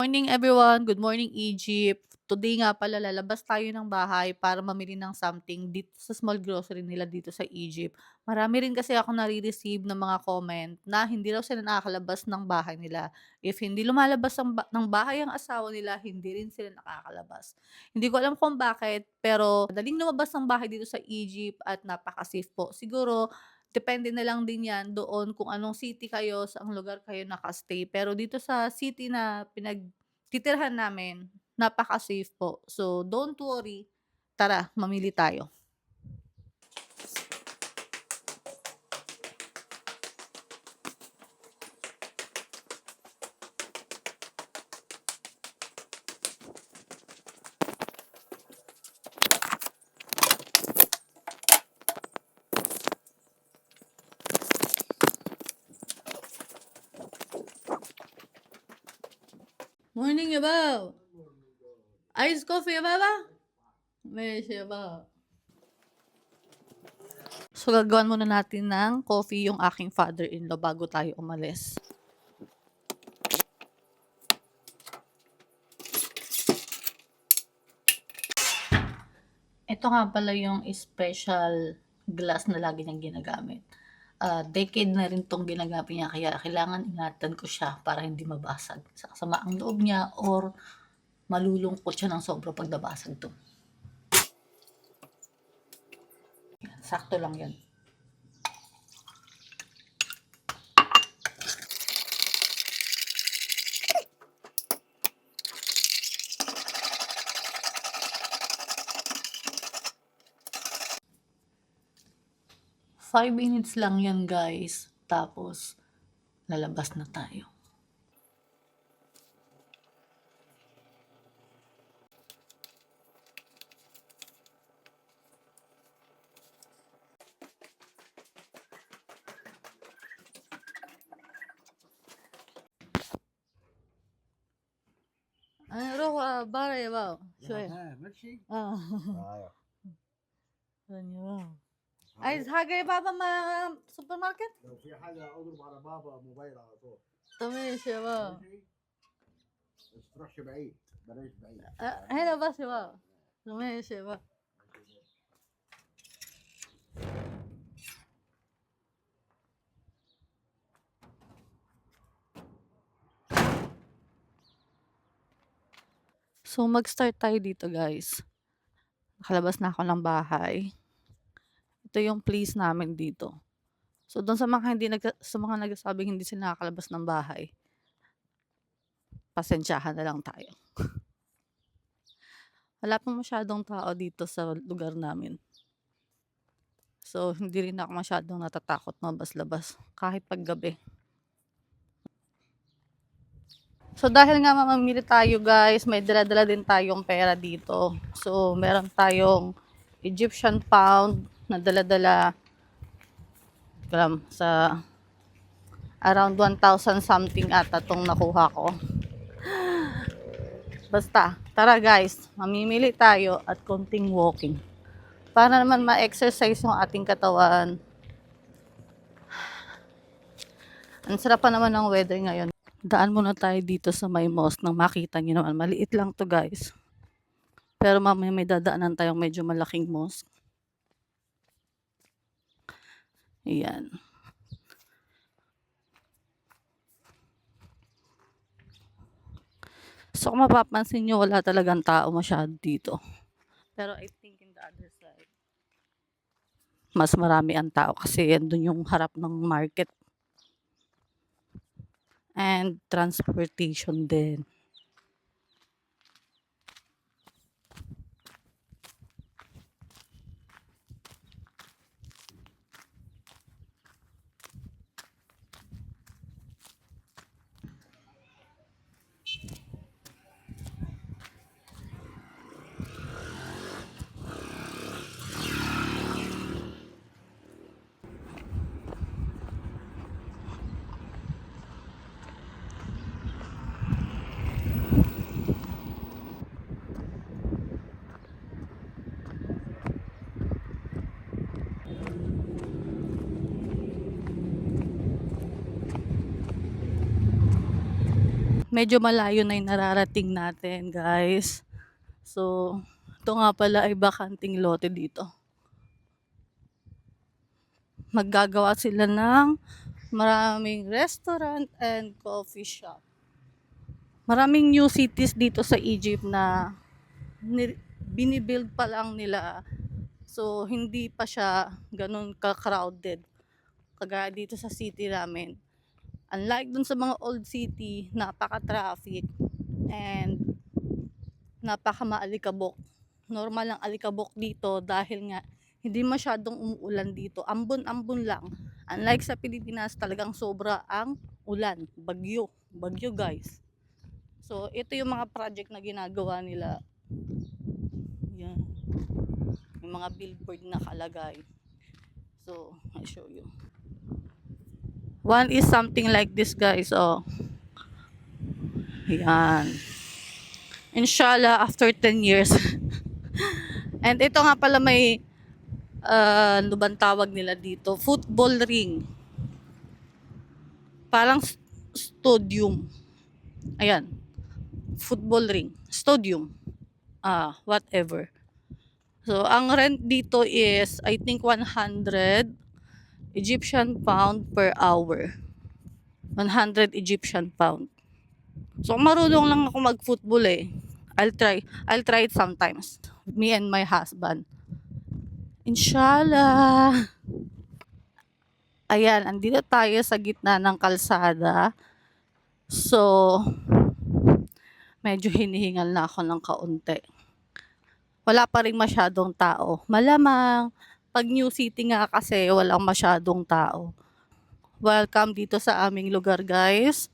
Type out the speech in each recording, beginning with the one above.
Morning everyone, good morning Egypt. Today nga pala lalabas tayo ng bahay para mamili ng something dito sa small grocery nila dito sa Egypt. Marami rin kasi ako nare-receive ng mga comment na hindi raw sila nakakalabas ng bahay nila. If hindi lumalabas ng bahay ang asawa nila, hindi rin sila nakakalabas. Hindi ko alam kung bakit, pero daling lumabas ng bahay dito sa Egypt at napaka-safe po. Siguro depende na lang din 'yan doon kung anong city kayo, saang lugar kayo naka-stay. Pero dito sa city na pinagtitirhan namin, napaka-safe po. So, don't worry, tara mamili tayo. Morning yabaw! Iced coffee yababa? Meshi yabaw. So, gagawan muna natin ng coffee yung aking father-in-law bago tayo umalis. Ito nga pala yung special glass na lagi niyang ginagamit. Decade na rin 'tong ginagamit niya kaya kailangan ingatan ko siya para hindi mabasag. Sasama ang loob niya or malulungkot siya ng sobra 'pag nabasag 'to. Sakto lang 'yan. 5 minutes lang 'yan guys, tapos lalabas na tayo. هنروح برا يا بابا شوية. ماشي. اه ايوه. ثانية بابا. عايز حاجة يا بابا ما سوبر ماركت؟ لو في حاجه اضرب على بابا موبايل على طول. طب ماشي يا بابا. ماشي. بس تروحش بعيد، بلاش بعيد. هنا بس يا بابا. طب ماشي يا بابا. So, mag-start tayo dito guys. Nakalabas na ako ng bahay. Ito yung place namin dito. So, doon sa mga sa mga nagsasabing hindi sila nakakalabas ng bahay, pasensyahan na lang tayo. Wala pong masyadong tao dito sa lugar namin. So, hindi rin ako masyadong natatakot lumabas-labas kahit paggabi. So, dahil nga mamamili tayo guys, may dala-dala din tayong pera dito. So, meron tayong Egyptian pound na dala-dala sa around 1,000 something ata tong nakuha ko. Basta, tara guys, mamimili tayo at konting walking. Para naman ma-exercise yung ating katawan. Ang sarap pa naman ng weather ngayon. Daan muna tayo dito sa may mosque nang makita nyo naman. Maliit lang to guys. Pero mamaya may dadaanan tayong medyo malaking mosque. Ayan. So kung mapapansin nyo, wala talagang tao masyado dito. Pero I think in the other side, mas marami ang tao kasi yan dun yung harap ng market. And transportation din. medyo malayo na yung nararating natin, guys. So, ito nga pala ay bakanting lote dito. Maggagawa sila ng maraming restaurant and coffee shop. Maraming new cities dito sa Egypt na binibuild pa lang nila. So, hindi pa siya ganun ka-crowded. Kagaya dito sa city namin. Unlike dun sa mga old city, napaka-traffic and napaka-maalikabok. Normal lang alikabok dito dahil nga hindi masyadong umuulan dito. Ambon-ambon lang. Unlike sa Pilipinas, talagang sobra ang ulan. Bagyo. Bagyo, guys. So, ito yung mga project na ginagawa nila. Yan. Yung mga billboard na kalagay. So, I'll show you. One is something like this, guys. Oh. Yan. Inshallah, after 10 years. And ito nga pala may ano bang tawag nila dito? Football ring. Parang stadium. Ayan. Football ring. Stadium. Whatever. So, ang rent dito is, I think, 100 Egyptian pound per hour. 100 Egyptian pound. So, marunong lang ako mag-football eh. I'll try it sometimes. Me and my husband. Inshallah. Ayan, andito tayo sa gitna ng kalsada. So, medyo hinihingal na ako ng kaunti. Wala pa rin masyadong tao. Malamang, pag new city nga kasi, walang masyadong tao. Welcome dito sa aming lugar, guys.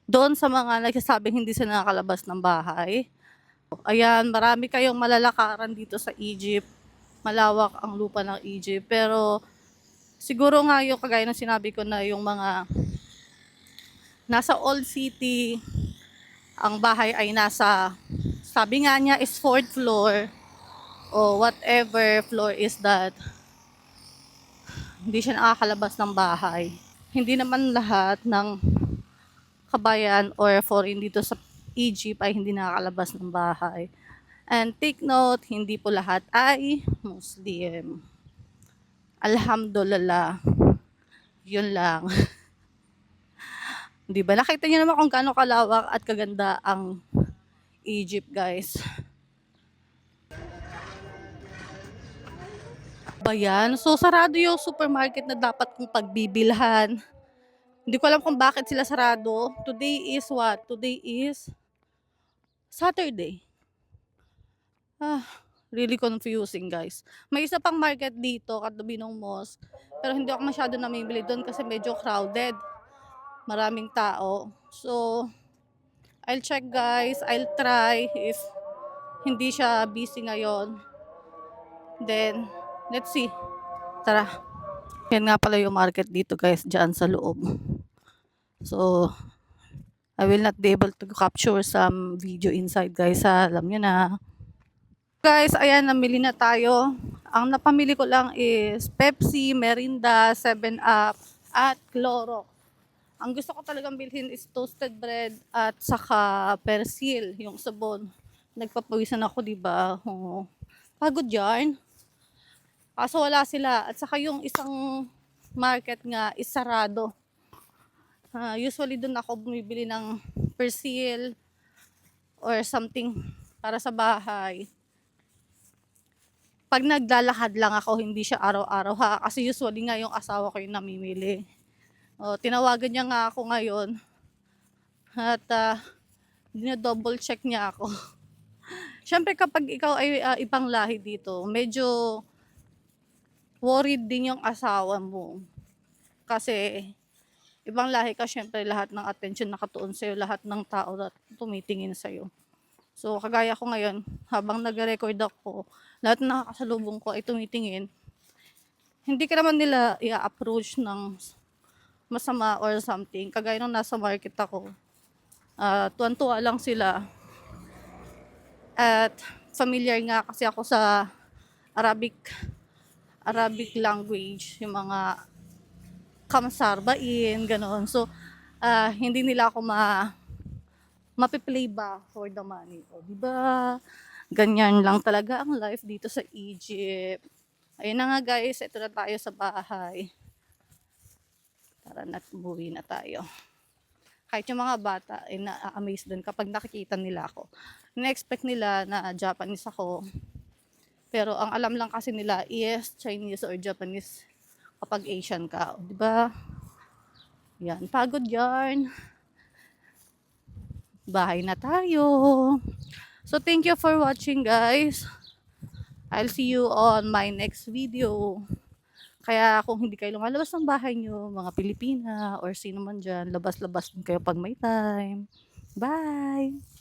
Doon sa mga nagsasabing hindi sila nakakalabas ng bahay. Ayan, marami kayong malalakaran dito sa Egypt. Malawak ang lupa ng Egypt. Pero, siguro nga yung kagaya ng sinabi ko na yung mga nasa old city, ang bahay ay nasa, sabi nga niya is 4th floor o whatever floor is that. Hindi siya nakakalabas ng bahay. Hindi naman lahat ng kabayan or foreign dito sa Egypt ay hindi nakakalabas ng bahay. And take note, hindi po lahat ay Muslim. Alhamdulillah. Yun lang. Di ba? Nakita niyo naman kung gaano kalawak at kaganda ang Egypt, guys. Ba yan? So, sarado yung supermarket na dapat kong pagbibilhan. Hindi ko alam kung bakit sila sarado. Today is what? Today is Saturday. Really confusing, guys. May isa pang market dito, katabi ng mosque. Pero hindi ako masyado namimili doon kasi medyo crowded. Maraming tao. So, I'll check, guys. I'll try if hindi siya busy ngayon. Then, let's see. Tara. Yan nga pala yung market dito, guys, dyan sa loob. So, I will not be able to capture some video inside, guys. Alam nyo na. Guys, ayan, namili na tayo. Ang napamili ko lang is Pepsi, Merinda, 7-Up, at Clorox. Ang gusto ko talagang bilhin is toasted bread at saka persil, yung sabon. Nagpapawisan ako, diba? Oh, pagod yarn. Kaso wala sila. At saka yung isang market nga is sarado. Usually dun ako bumibili ng persil or something para sa bahay. Pag naglalakad lang ako, hindi siya araw-araw ha. Kasi usually nga yung asawa ko yung namimili. Tinawagan niya nga ako ngayon. At dinodouble check niya ako. Siyempre kapag ikaw ay ibang lahi dito, medyo worried din yung asawa mo. Kasi ibang lahi ka, siyempre lahat ng attention nakatuon sa'yo, lahat ng tao na tumitingin sa'yo. So, kagaya ko ngayon, habang nag-record ako, lahat ng nakakasalubong ko ay tumitingin. Hindi ka naman nila i-approach ng masama or something. Kagaya nung nasa market ako, tuwan-tuwa lang sila. At familiar nga kasi ako sa Arabic language, yung mga kamsarbain, gano'n. So, hindi nila ako mapi-play ba for the money. O, 'di ba? Ganyan lang talaga ang life dito sa Egypt. Ayun na nga guys, eto na tayo sa bahay. Tara na't umuwi na tayo. Kahit yung mga bata ay na-a-amaze din kapag nakikita nila ako. Na-expect nila na Japanese ako, pero ang alam lang kasi nila is Chinese or Japanese kapag Asian ka, o 'di ba? Yan, pagod yarn. Bahay na tayo. So thank you for watching guys. I'll see you on my next video. Kaya kung hindi kayo lumalabas ng bahay nyo, mga Pilipina or sino man dyan, labas-labas din kayo pag may time. Bye!